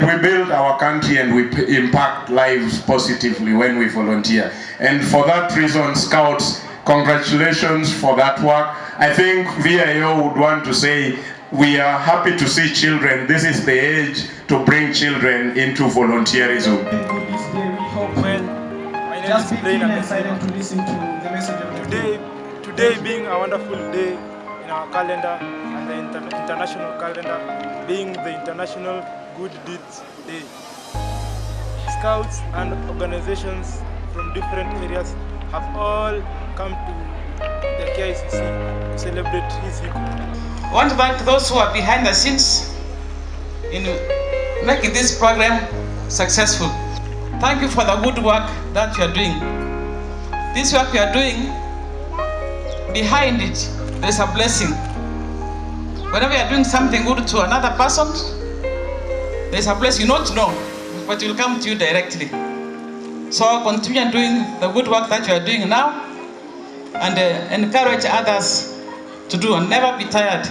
We build our country and we impact lives positively when we volunteer. And for that reason, Scouts, congratulations for that work. I think VIO would want to say we are happy to see children. This is the age to bring children into volunteerism. This day we hope well, my name just is be Blaine keen and and silent to listen to the message of the day. Today being a wonderful day in our calendar and the international calendar, being the International Good Deeds Day. Scouts and organizations from different areas have all come to the KICC to celebrate his equal. I want to thank those who are behind the scenes in making this program successful. Thank you for the good work that you are doing. This work you are doing, behind it, there's a blessing. Whenever you are doing something good to another person, there's a blessing you don't know, but it will come to you directly. So continue doing the good work that you are doing now and encourage others to do and never be tired.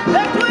Let's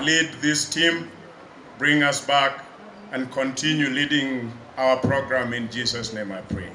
lead this team, bring us back, and continue leading our program. In Jesus' name I pray.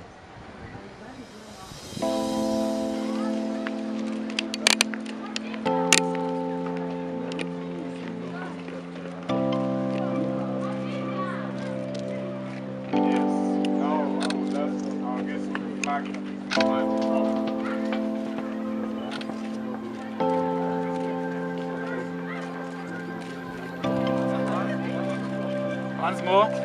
Once more.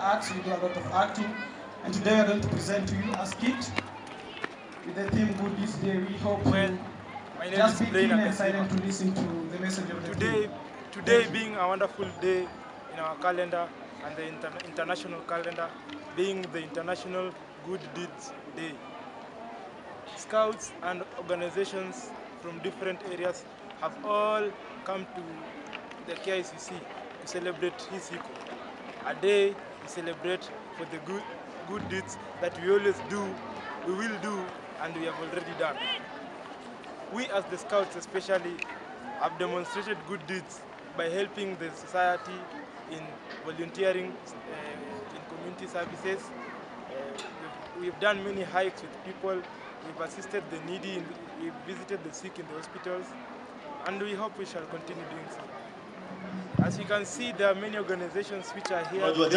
arts, we do a lot of acting. And today we are going to present to you a skit with the theme Good Deeds Day. We hope Well, you my name just is be Blaine keen and Akasima. silent to listen to the message of the theme. Today being a wonderful day in our calendar and the international calendar, being the International Good Deeds Day. Scouts and organizations from different areas have all come to the KICC to celebrate Hisiko, a day to celebrate for the good deeds that we always do, we will do, and we have already done. We as the Scouts especially have demonstrated good deeds by helping the society in volunteering in community services. We've done many hikes with people, we've assisted the needy, we've visited the sick in the hospitals, and we hope we shall continue doing so. As you can see, there are many organizations which are here to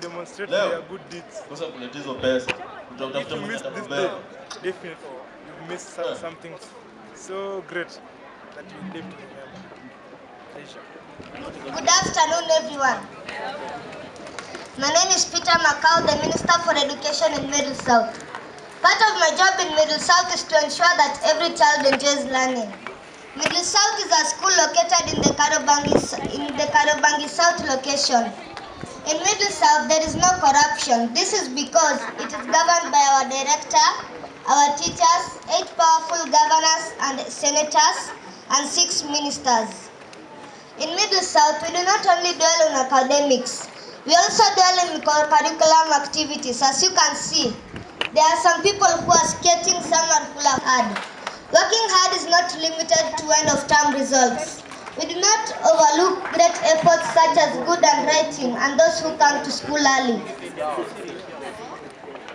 demonstrate their good deeds. If you missed this day, definitely you've missed something so great that you live to remember. Pleasure. Good afternoon, everyone. My name is Peter Macau, the Minister for Education in Middle South. Part of my job in Middle South is to ensure that every child enjoys learning. Middle South is a school located in the Karobangi South location. In Middle South, there is no corruption. This is because it is governed by our director, our teachers, 8 powerful governors and senators, and 6 ministers. In Middle South, we do not only dwell on academics, we also dwell in curriculum activities. As you can see, there are some people who are skating, some are full of hard. Working hard is not limited to end-of-term results. We do not overlook great efforts such as good handwriting and those who come to school early.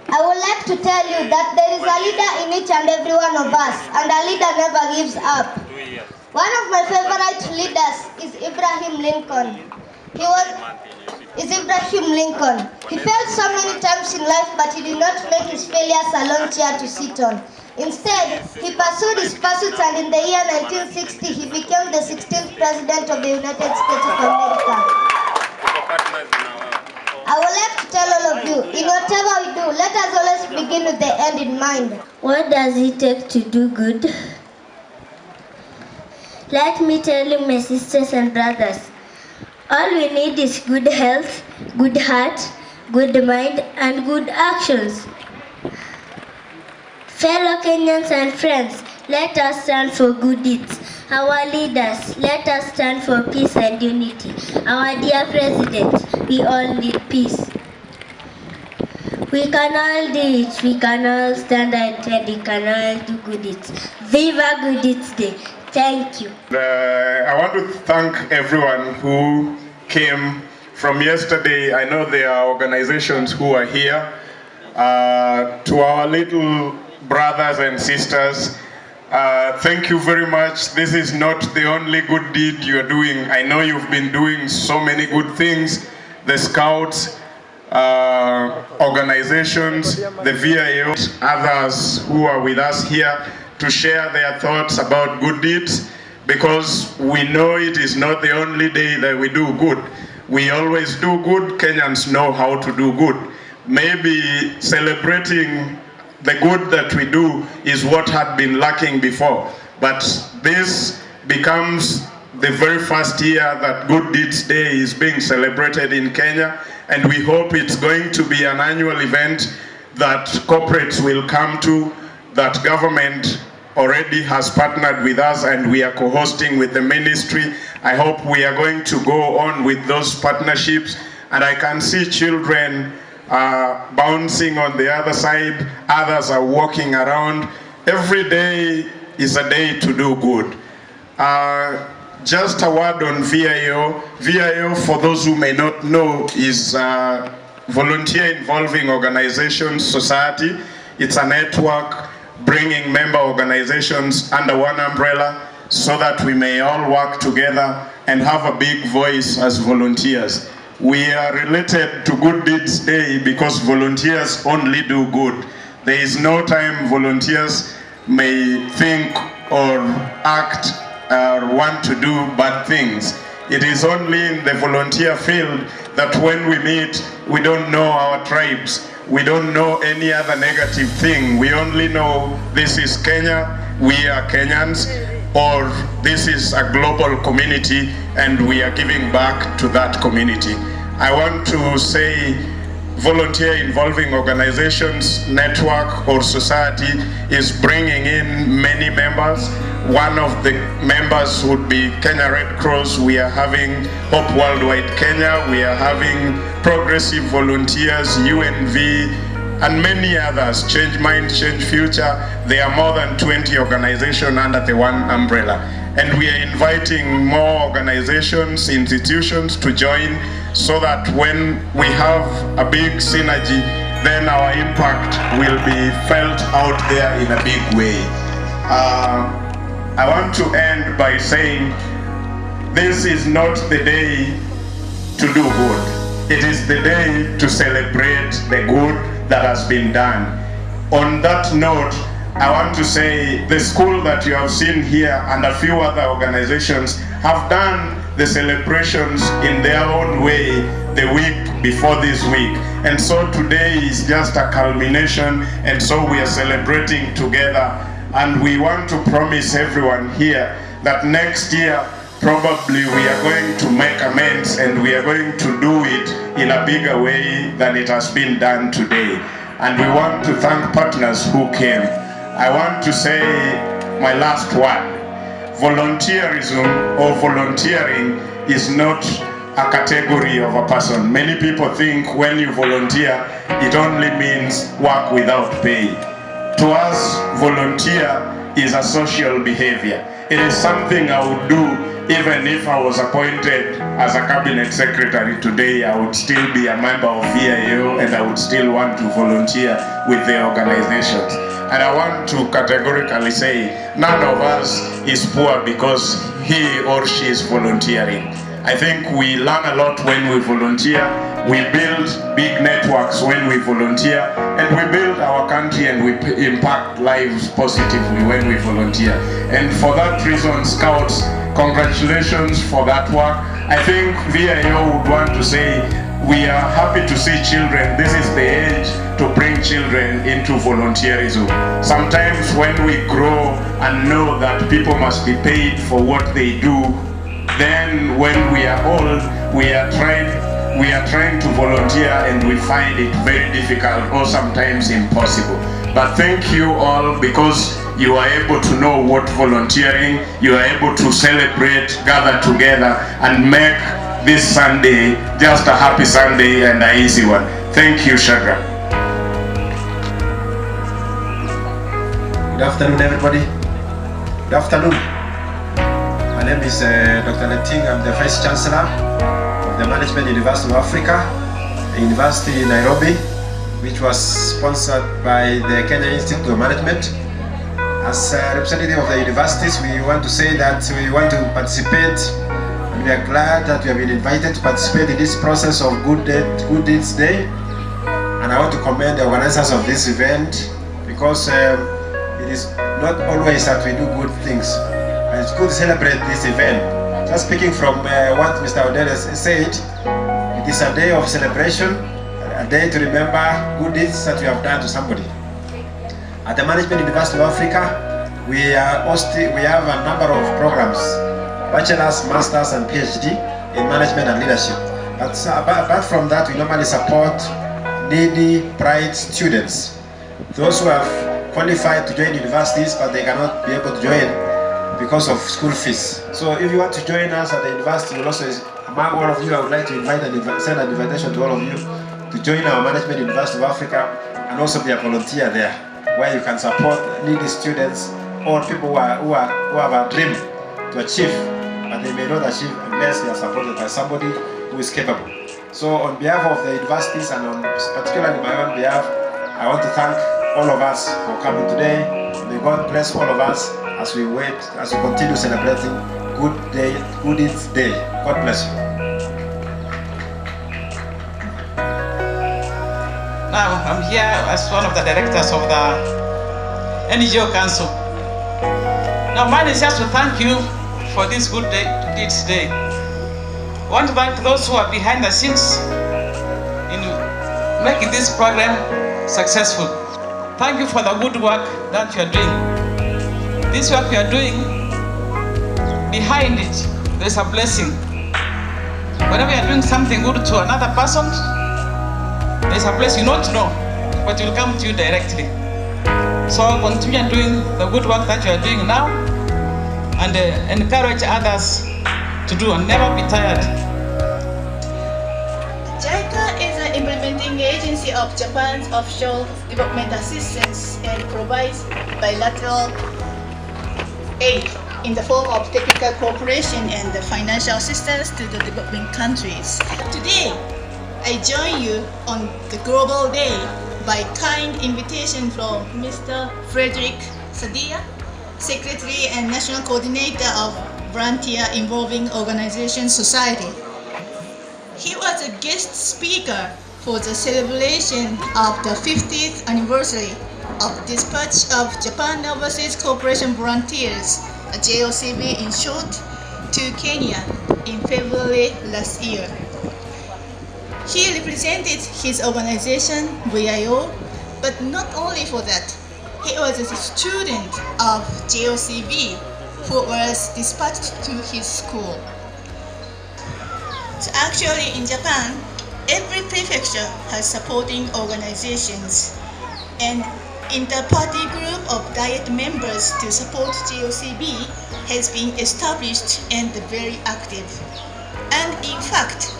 I would like to tell you that there is a leader in each and every one of us, and a leader never gives up. One of my favorite leaders is Abraham Lincoln. He failed so many times in life, but he did not make his failures a long chair to sit on. Instead, he pursued his pursuits, and in the year 1960, he became the 16th President of the United States of America. I would like to tell all of you, in whatever we do, let us always begin with the end in mind. What does it take to do good? Let me tell you, my sisters and brothers, all we need is good health, good heart, good mind, and good actions. Fellow Kenyans and friends, let us stand for good deeds. Our leaders, let us stand for peace and unity. Our dear President, we all need peace. We can all do it. We can all stand and we can all do good deeds. Viva Good Deeds Day. Thank you. I want to thank everyone who came from yesterday. I know there are organizations who are here. To our little brothers and sisters, thank you very much. This is not the only good deed you are doing. I know you've been doing so many good things. The Scouts, organizations, the VIO, others who are with us here to share their thoughts about good deeds, because we know it is not the only day that we do good. We always do good. Kenyans know how to do good. Maybe celebrating the good that we do is what had been lacking before, but this becomes the very first year that Good Deeds Day is being celebrated in Kenya, and we hope it's going to be an annual event that corporates will come to, that government already has partnered with us, and we are co-hosting with the ministry. I hope we are going to go on with those partnerships, and I can see children bouncing on the other side, others are walking around. Every day is a day to do good. Just a word on VIO. VIO, for those who may not know, is a volunteer involving organizations, society. It's a network bringing member organizations under one umbrella so that we may all work together and have a big voice as volunteers. We are related to Good Deeds Day because volunteers only do good. There is no time volunteers may think or act or want to do bad things. It is only in the volunteer field that when we meet, we don't know our tribes. We don't know any other negative thing. We only know this is Kenya, we are Kenyans, or this is a global community and we are giving back to that community. I want to say volunteer involving organizations, network, or society is bringing in many members. One of the members would be Kenya Red Cross. We are having Hope Worldwide Kenya. We are having Progressive Volunteers, UNV, and many others, Change Mind, Change Future. There are more than 20 organizations under the one umbrella. And we are inviting more organizations, institutions to join so that when we have a big synergy, then our impact will be felt out there in a big way. I want to end by saying this is not the day to do good. It is the day to celebrate the good that has been done. On that note, I want to say the school that you have seen here and a few other organizations have done the celebrations in their own way the week before this week. And so today is just a culmination, and so we are celebrating together. And we want to promise everyone here that next year, probably we are going to make amends and we are going to do it in a bigger way than it has been done today. And we want to thank partners who came. I want to say my last word. Volunteerism or volunteering is not a category of a person. Many people think when you volunteer, it only means work without pay. To us, volunteer is a social behavior. It is something I would do even if I was appointed as a cabinet secretary today. I would still be a member of VIO and I would still want to volunteer with the organizations. And I want to categorically say, none of us is poor because he or she is volunteering. I think we learn a lot when we volunteer. We build big networks when we volunteer, and we build our country and we impact lives positively when we volunteer. And for that reason, Scouts, congratulations for that work. I think VIO would want to say we are happy to see children. This is the age to bring children into volunteerism. Sometimes when we grow and know that people must be paid for what they do, then when we are old, we are trying to volunteer and we find it very difficult or sometimes impossible. But thank you all, because you are able to know what volunteering, you are able to celebrate, gather together and make this Sunday just a happy Sunday and an easy one. Thank you, Shagra. Good afternoon, everybody. Good afternoon. My name is Dr. Leting. I'm the Vice Chancellor of the Management University of Africa, a university in Nairobi, which was sponsored by the Kenya Institute of Management. As a representative of the universities, we want to say that we want to participate, and we are glad that we have been invited to participate in this process of Good Deeds Day. And I want to commend the organizers of this event, because it is not always that we do good things. And it's good to celebrate this event. Just speaking from what Mr. Odell said, it is a day of celebration, a day to remember good deeds that we have done to somebody. At the Management University of Africa, we have a number of programs, bachelor's, master's, and PhD in management and leadership. But apart from that, we normally support needy, bright students, those who have qualified to join universities, but they cannot be able to join because of school fees. So if you want to join us at the university, we'll also, among all of you, I would like to send an invitation to all of you to join our Management University of Africa and also be a volunteer there, where you can support needy students or people who have a dream to achieve, but they may not achieve unless they are supported by somebody who is capable. So on behalf of the universities and particularly my own behalf, I want to thank all of us for coming today. May God bless all of us as we continue celebrating Good Deeds Day. God bless you. Now, I'm here as one of the directors of the NGO Council. Now, mine is just to thank you for this Good Deeds Day. I want to thank those who are behind the scenes in making this program successful. Thank you for the good work that you are doing. This work you are doing, behind it, there's a blessing. Whenever you are doing something good to another person, there's a blessing. You don't know, but it will come to you directly. So continue doing the good work that you are doing now, and encourage others to do, and never be tired. JICA is an implementing agency of Japan's offshore development assistance and provides bilateral aid in the form of technical cooperation and financial assistance to the developing countries. Today, I join you on the Global Day by kind invitation from Mr. Frederick Sadia, Secretary and National Coordinator of Volunteer Involving Organization Society. He was a guest speaker for the celebration of the 50th anniversary of Dispatch of Japan Overseas Cooperation Volunteers, JOCV in short, to Kenya in February last year. He represented his organization, VIO, but not only for that, he was a student of JOCV who was dispatched to his school. So actually in Japan, every prefecture has supporting organizations, and inter-party group of Diet members to support JOCV has been established and very active. And in fact,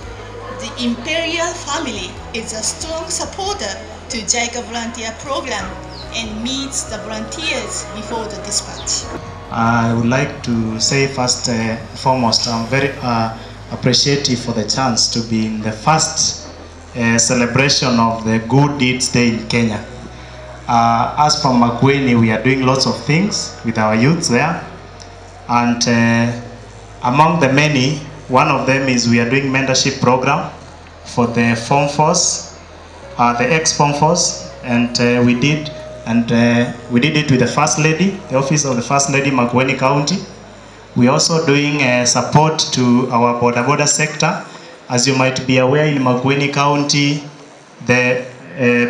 the Imperial family is a strong supporter to JICA volunteer program and meets the volunteers before the dispatch. I would like to say first foremost, I'm very appreciative for the chance to be in the first celebration of the Good Deeds Day in Kenya. As from Makueni, we are doing lots of things with our youths there, and among the many, one of them is we are doing mentorship program for the Form Force, the ex-Form Force, and we did it with the First Lady, the Office of the First Lady, Makueni County. We are also doing support to our border sector. As you might be aware, in Makueni County, the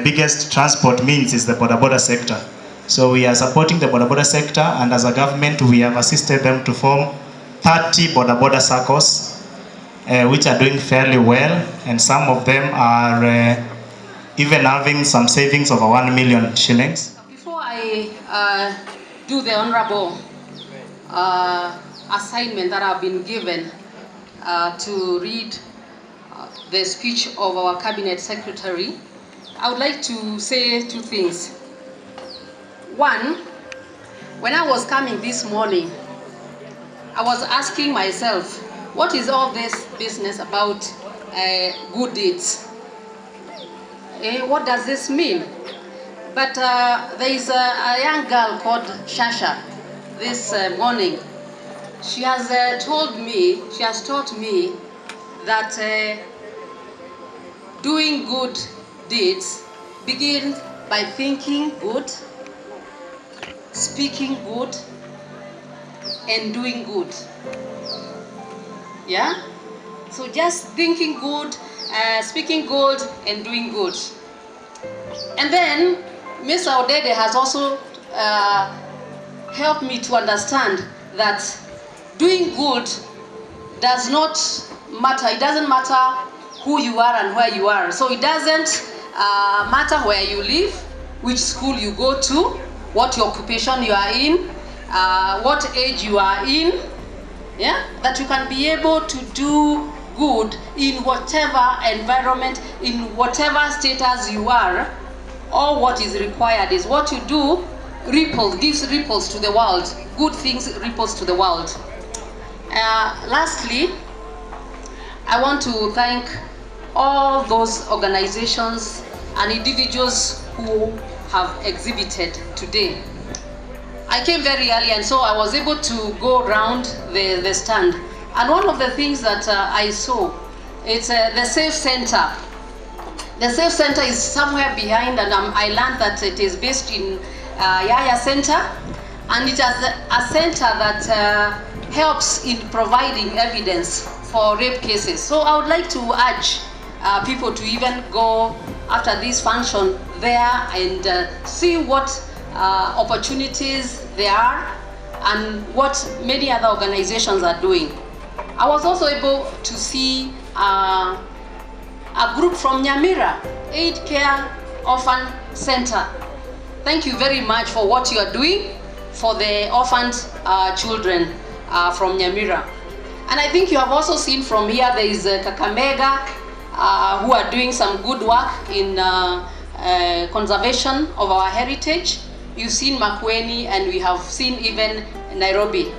biggest transport means is the border sector. So we are supporting the border sector, and as a government, we have assisted them to form 30 border circles, which are doing fairly well, and some of them are even having some savings of 1 million shillings. Before I do the honorable assignment that I've been given to read the speech of our Cabinet Secretary, I would like to say two things. One, when I was coming this morning, I was asking myself, what is all this business about good deeds? What does this mean? But there is a young girl called Shasha this morning. She has taught me that doing good deeds begin by thinking good, speaking good, and doing good. Yeah? So just thinking good, speaking good, and doing good. And then Ms. Audede has also helped me to understand that doing good does not matter. It doesn't matter who you are and where you are. So it doesn't matter where you live, which school you go to, what your occupation you are in, what age you are in. Yeah, that you can be able to do good in whatever environment, in whatever status you are. All what is required is what you do gives ripples to the world. Good things ripples to the world. Lastly, I want to thank all those organizations and individuals who have exhibited today. I came very early, and so I was able to go around the stand. And one of the things that I saw, it's the Safe Center. The Safe Center is somewhere behind, and I learned that it is based in Yaya Center, and it is a center that helps in providing evidence for rape cases. So I would like to urge people to even go after this function there and see what opportunities there are and what many other organizations are doing. I was also able to see a group from Nyamira, Aid Care Orphan Center. Thank you very much for what you are doing for the orphaned children from Nyamira. And I think you have also seen from here there is Kakamega who are doing some good work in conservation of our heritage. You've seen Makueni and we have seen even Nairobi.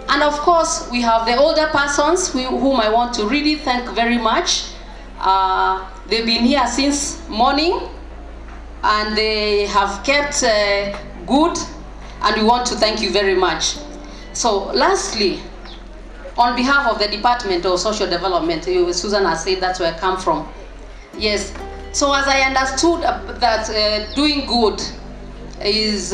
And of course, we have the older persons whom I want to really thank very much. They've been here since morning and they have kept good, and we want to thank you very much. So lastly, on behalf of the Department of Social Development, Susan has said that's where I come from. Yes, so as I understood that doing good is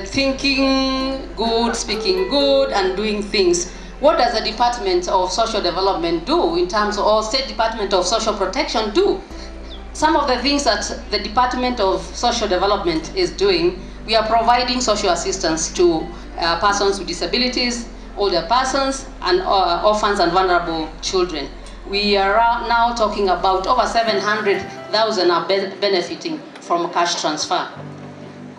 thinking good, speaking good, and doing things. What does the Department of Social Development do in terms of, or State Department of Social Protection do? Some of the things that the Department of Social Development is doing, we are providing social assistance to persons with disabilities, older persons, and orphans and vulnerable children. We are now talking about over 700,000 are benefiting from cash transfer.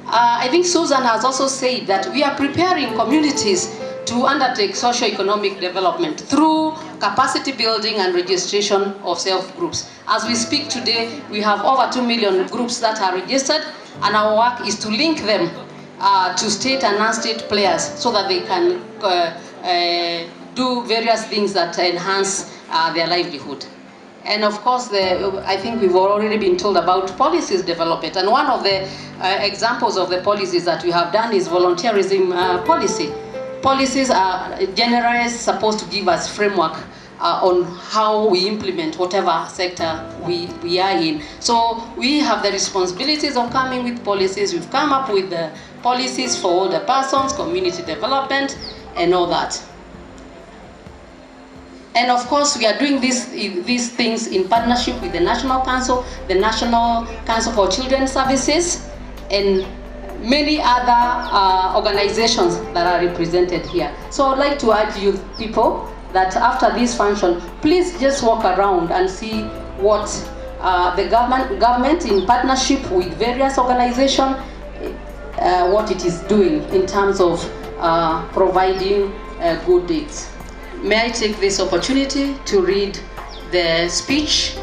I think Susan has also said that we are preparing communities to undertake socio-economic development through capacity building and registration of self-groups. As we speak today, we have over 2 million groups that are registered, and our work is to link them to state and non-state players so that they can do various things that enhance their livelihood. And of course, I think we've already been told about policies development. And one of the examples of the policies that we have done is volunteerism policy. Policies are generally supposed to give us framework on how we implement whatever sector we are in. So we have the responsibilities of coming with policies. We've come up with the policies for older persons, community development, and all that. And of course, we are doing these things in partnership with the National Council, the National Council for Children's Services, and many other organizations that are represented here. So I'd like to urge you people that after this function, please just walk around and see what the government in partnership with various organizations, what it is doing in terms of providing good deeds. May I take this opportunity to read the speech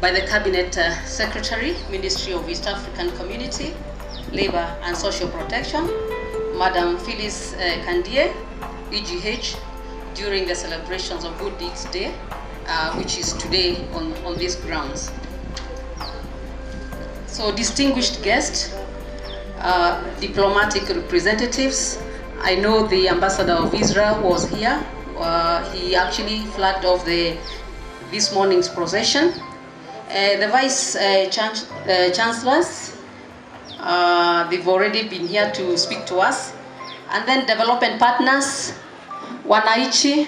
by the Cabinet Secretary, Ministry of East African Community, Labor and Social Protection, Madam Phyllis Kandie, EGH, during the celebrations of Good Deeds Day, which is today on these grounds. So distinguished guests, diplomatic representatives, I know the Ambassador of Israel was here. He actually flagged off this morning's procession. The Vice Chancellors, they've already been here to speak to us. And then development partners, Wanaichi,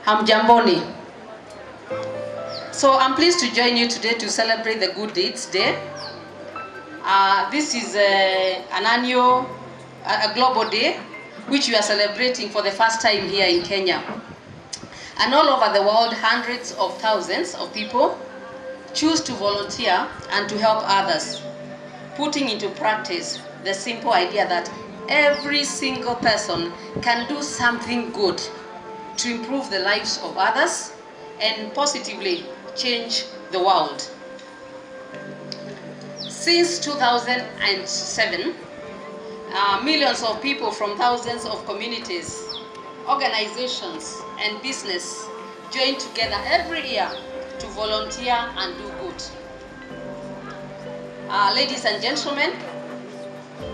Hamjamboni. So I'm pleased to join you today to celebrate the Good Deeds Day. This is an annual, a global day, which we are celebrating for the first time here in Kenya. And all over the world, hundreds of thousands of people choose to volunteer and to help others, putting into practice the simple idea that every single person can do something good to improve the lives of others and positively change the world. Since 2007, millions of people from thousands of communities, organizations, and business join together every year to volunteer and do good. Ladies and gentlemen,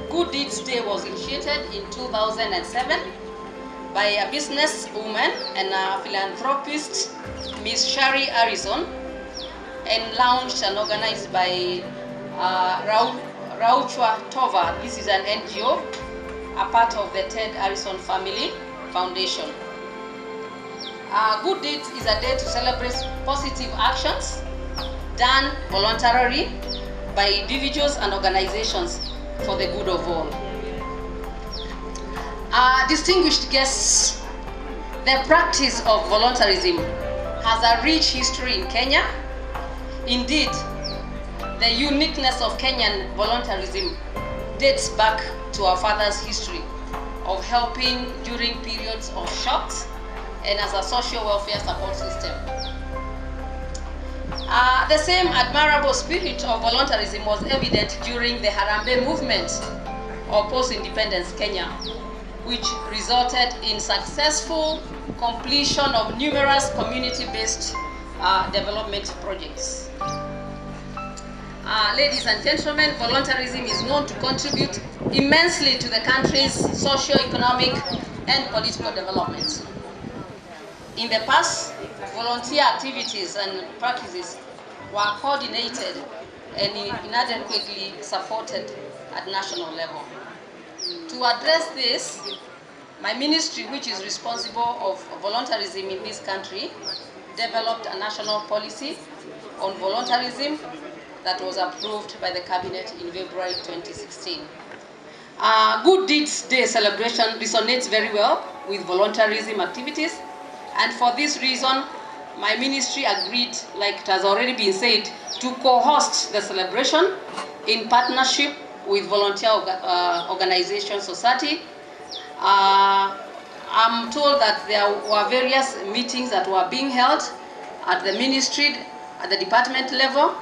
Good Deeds Day was initiated in 2007 by a businesswoman and a philanthropist, Ms. Shari Harrison, and launched and organized by Rauchwa Tova. This is an NGO, a part of the Ted Harrison Family Foundation. Good Deeds is a day to celebrate positive actions done voluntarily by individuals and organizations for the good of all. Distinguished guests, the practice of voluntarism has a rich history in Kenya. Indeed, the uniqueness of Kenyan voluntarism dates back to our father's history of helping during periods of shocks and as a social welfare support system. The same admirable spirit of voluntarism was evident during the Harambee movement of post-independence Kenya, which resulted in successful completion of numerous community-based development projects. Ladies and gentlemen, voluntarism is known to contribute immensely to the country's socio-economic and political development. In the past, volunteer activities and practices were coordinated and inadequately supported at national level. To address this, my ministry, which is responsible of voluntarism in this country, developed a national policy on voluntarism that was approved by the cabinet in February 2016. Good Deeds Day celebration resonates very well with voluntarism activities, and for this reason, my ministry agreed, like it has already been said, to co-host the celebration in partnership with volunteer organization society. I'm told that there were various meetings that were being held at the ministry, at the department level,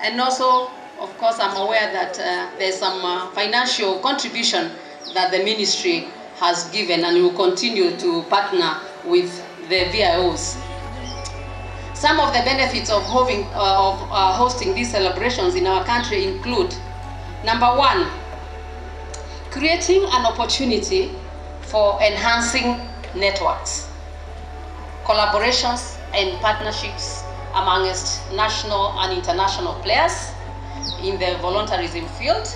and also, of course, I'm aware that there's some financial contribution that the ministry has given, and will continue to partner with the VIOs. Some of the benefits of hosting these celebrations in our country include: number one, creating an opportunity for enhancing networks, collaborations, and partnerships amongst national and international players in the voluntarism field,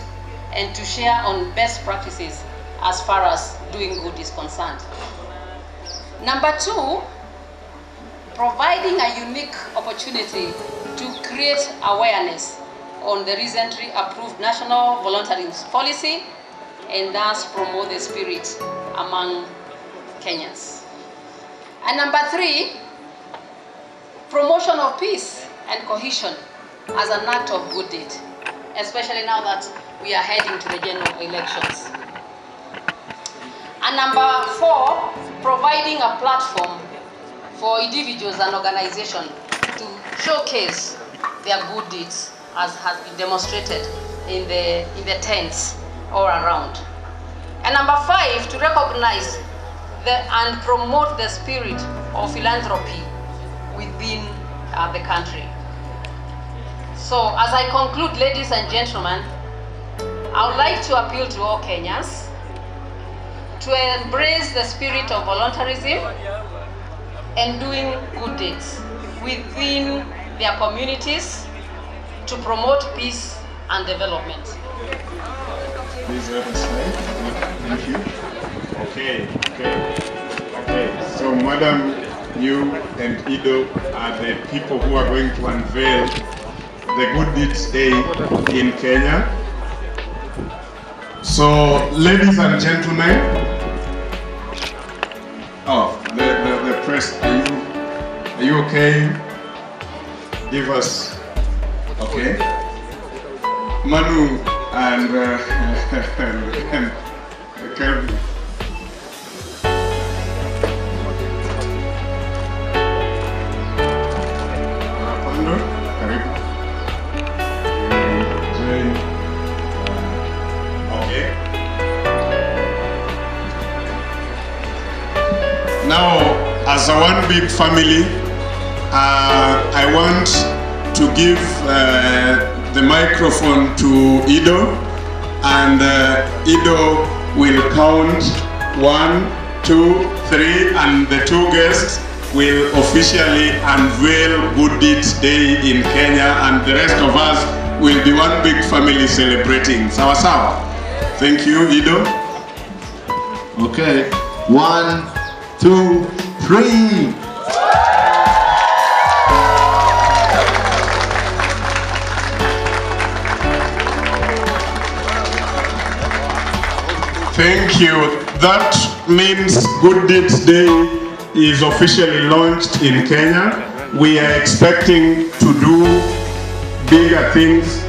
and to share on best practices as far as doing good is concerned. Number two, providing a unique opportunity to create awareness on the recently approved national voluntarism policy and thus promote the spirit among Kenyans. And number three, promotion of peace and cohesion as an act of good deed, especially now that we are heading to the general elections. And number four, providing a platform for individuals and organizations to showcase their good deeds, as has been demonstrated in the tents all around. And number five, to recognize and promote the spirit of philanthropy within the country. So, as I conclude, ladies and gentlemen, I would like to appeal to all Kenyans to embrace the spirit of voluntarism and doing good deeds within their communities to promote peace and development. Please have a slide. Thank you. Okay. So, Madam, you and Ido are the people who are going to unveil the Good Deeds Day in Kenya. So, ladies and gentlemen, the press, are you okay? Give us, okay? Manu and Kelvin. Now, as a one big family, I want to give the microphone to Ido, and Ido will count 1, 2, 3, and the two guests will officially unveil Good Deeds Day in Kenya, and the rest of us will be one big family celebrating. Sawa sawa. Thank you, Ido. Okay, 1, 2, 3. Thank you. That means Good Deeds Day is officially launched in Kenya. We are expecting to do bigger things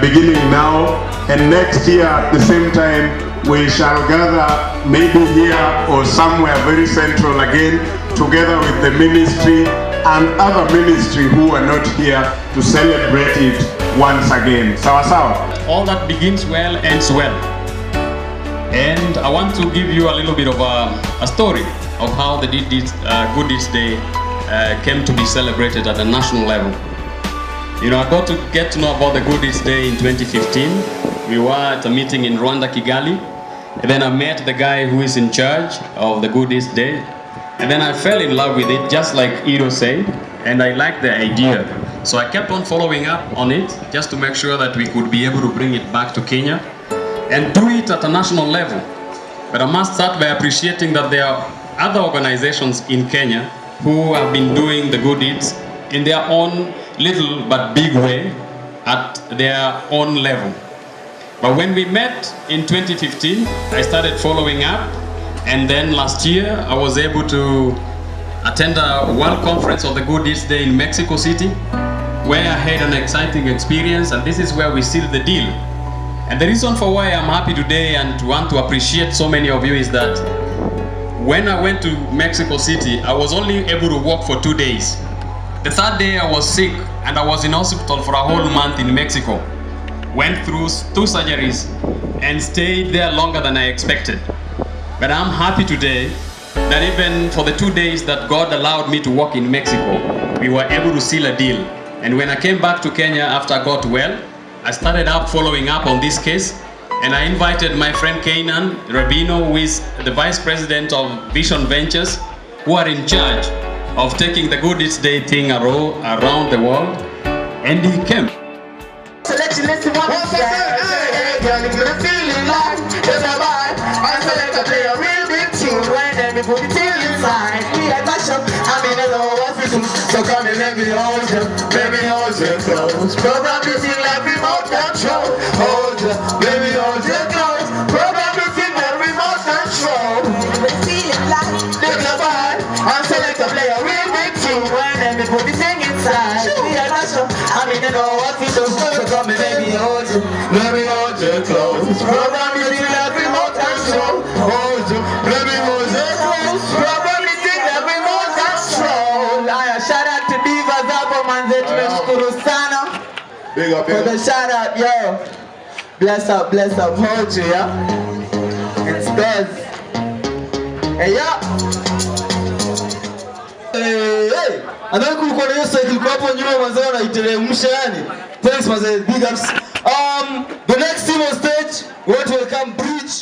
beginning now, and next year at the same time we shall gather maybe here or somewhere very central again, together with the ministry and other ministry who are not here, to celebrate it once again. Sawa sawa? All that begins well ends well. And I want to give you a little bit of a story of how the Good Deeds Day came to be celebrated at the national level. You know, I got to get to know about the Good Deeds Day in 2015. We were at a meeting in Rwanda, Kigali. And then I met the guy who is in charge of the Good Deeds Day. And then I fell in love with it, just like Ido said. And I liked the idea. So I kept on following up on it, just to make sure that we could be able to bring it back to Kenya and do it at a national level. But I must start by appreciating that there are other organizations in Kenya who have been doing the good deeds in their own little but big way at their own level. But when we met in 2015, I started following up, and then last year I was able to attend a World Conference of the Good Deeds Day in Mexico City, where I had an exciting experience, and this is where we sealed the deal. And the reason for why I'm happy today and want to appreciate so many of you is that when I went to Mexico City, I was only able to walk for 2 days. The third day I was sick and I was in hospital for a whole month in Mexico. Went through 2 surgeries and stayed there longer than I expected. But I'm happy today that even for the 2 days that God allowed me to walk in Mexico, we were able to seal a deal. And when I came back to Kenya after I got well, I started up following up on this case, and I invited my friend Kainan Rabino, who is the Vice President of Vision Ventures, who are in charge of taking the Good Deeds Day thing around the world, and he came. So let you listen what I'm saying. Hey, girl, if you're feeling like there's a vibe, I select to play a real big tune when everybody feel inside. We are passion, I'm in a low office, so come and let me hold you close. Program music like remote control. Hold you, baby, hold you close. Program music like remote control. Everybody feeling like there's a vibe, I select to play a real big tune when everybody sing inside. We are passion, I'm in a low office, so come and let me hold you close. Program music like remote control. Hold you, let me hold you close. Program music like remote control. Shout out to Divas hapo manze, tumeshukuru sana. Big up, for the shout out, yo. Bless up, hold you, yeah. It's Bez. Hey, yeah. Hey. Anaye kulikuwa na hiyo cycle kwa hapo nyuma manze wanaiteremsha yani. Thanks manze, big ups. The next team on stage, we want to welcome Bridge.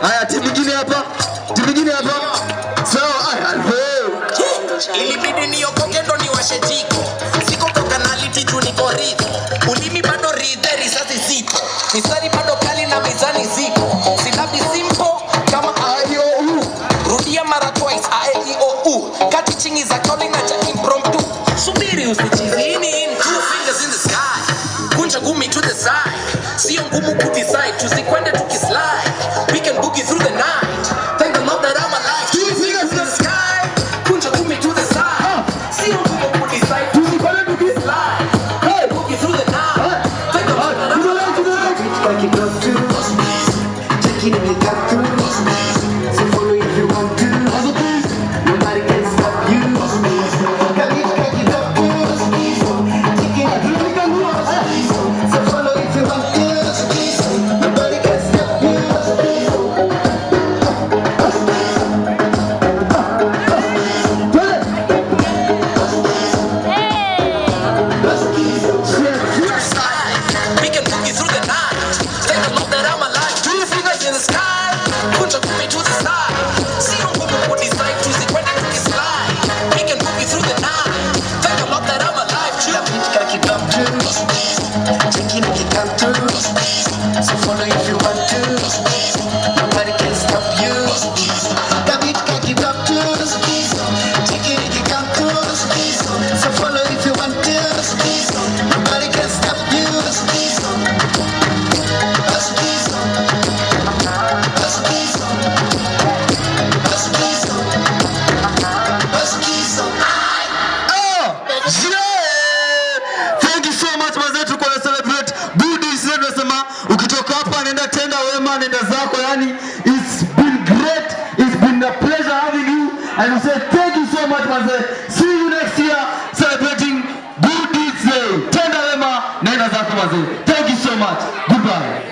Haya, timu nyingine hapa. So, ilibidi niokoke ndo niwashe jiko. Siko kwa kanaliti tu niko ridho. Ulimi bado ridhe, risasi zipo. Misari bado kali na mizani ziko. Silabi simple kama A-I-O-U. Rudia mara twice A-E-I-O-U. Kati chingi za calling na cha impromptu. Subiri usichizini. 2 fingers in the sky. Kunja gumi to the side. Sio ngumu kudecide. Tusikwende tukislide. We can boogie through the night. Thank the Lord that I'm alive. 2 fingers in the sky. Kunja gumi to the side. Sio ngumu kudecide. Tusikwende tukislide. We can boogie through the night. Thank the Lord that I'm alive. like you got to. Take it if you got to. So follow if you want to. Nobody can stop you. So follow if you want to. Nobody can stop you. We can boogie through the night. Thank the Lord that I'm alive. 2 fingers in the sky. taking it come through. So follow if you want to. Nobody can stop you. The beat can keep up to. Taking it come through. So follow if you want to. Nobody can stop you. Thank you so much mazetu kwa celebrate good deeds. Nasema ukitoka hapa nenda tenda wema, nenda zako. Yani it's been great, it's been a pleasure having you, and we say thank you so much maze. See you next year celebrating good deeds day. Tenda wema, nenda zako maze. Thank you so much. Goodbye.